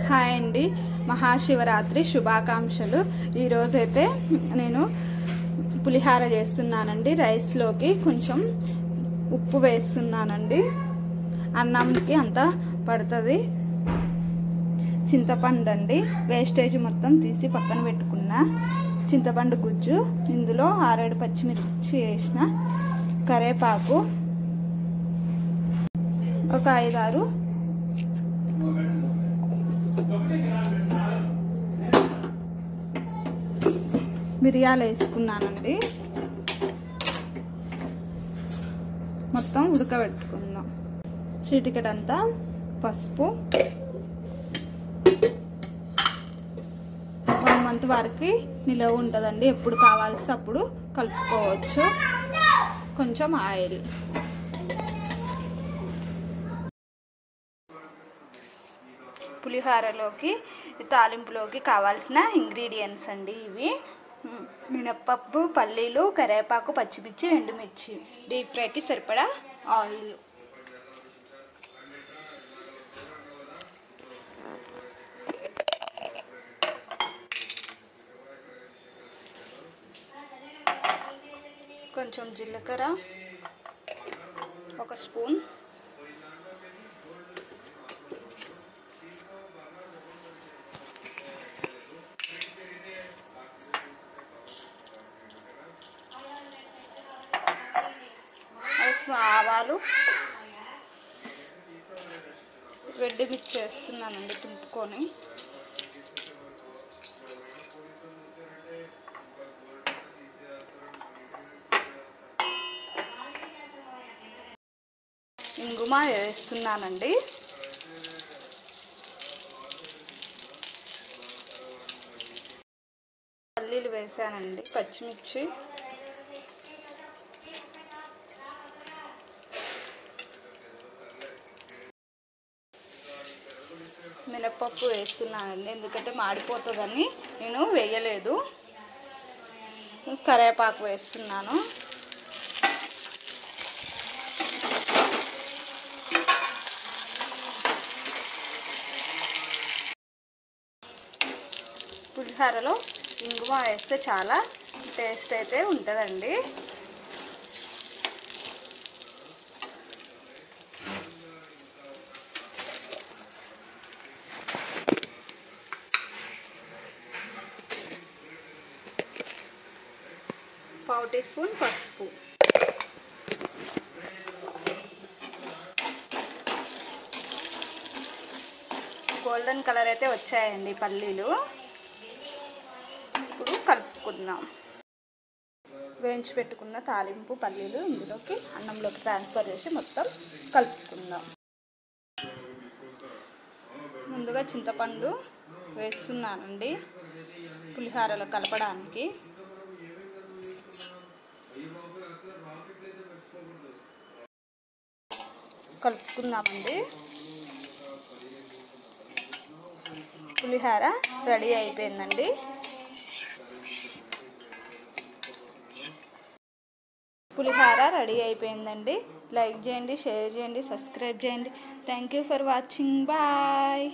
Hi అండి, మహాశివరాత్రి శుభాకాంక్షలు. ఈరోజైతే నేను పులిహార చేస్తున్నానండి. రైస్లోకి కొంచెం ఉప్పు వేస్తున్నానండి, అన్నంకి అంతా పడుతుంది. చింతపండు అండి, వేస్టేజ్ మొత్తం తీసి పక్కన పెట్టుకున్న చింతపండు గుజ్జు, ఇందులో 6 పచ్చిమిర్చి వేసిన, కరేపాకు, ఒక 5-6 మిరియాలు వేసుకున్నానండి. మొత్తం ఉడకబెట్టుకుందాం. చిటికెడంతా పసుపు, 1 మంత్ వరకు నిలవ ఉంటుందండి. ఎప్పుడు కావాల్సి అప్పుడు కలుపుకోవచ్చు. కొంచెం ఆయిల్, పులిహోరలోకి తాలింపులోకి కావాల్సిన ఇంగ్రీడియంట్స్ అండి ఇవి: మినప్పప్పు, పల్లీలు, కరివేపాకు, పచ్చిమిర్చి, ఎండుమిర్చి, డీప్ ఫ్రైకి సరిపడా ఆయిల్, కొంచెం జీలకర్ర, 1 స్పూన్, ఆవాలు, రెడ్ మిర్చి వేస్తున్నానండి తుంపుకొని, ఇంగుమ వేస్తున్నానండి. పల్లీలు వేసానండి, పచ్చిమిర్చి, మినప్పప్పు వేస్తున్నానండి, ఎందుకంటే మాడిపోతుందని నేను వేయలేదు. కరివేపాకు వేస్తున్నాను. పులిహోరలో ఇంగువ వేస్తే చాలా టేస్ట్ అయితే ఉంటుందండి. పావు టీ స్పూన్ పసుపు, గోల్డెన్ కలర్ అయితే వచ్చాయండి పల్లీలు. ఇప్పుడు కలుపుకుందాం. వేయించి పెట్టుకున్న తాలింపు పల్లీలు ఇందులోకి, అన్నంలోకి ట్రాన్స్ఫర్ చేసి మొత్తం కలుపుకుందాం. ముందుగా చింతపండు వేస్తున్నానండి పులిహోరలో కలపడానికి. కలుపుకుందామండి. పులిహోర రెడీ అయిపోయిందండి. పులిహోర రెడీ అయిపోయిందండి. లైక్ చేయండి, షేర్ చేయండి, సబ్స్క్రైబ్ చేయండి. Thank you for watching. Bye.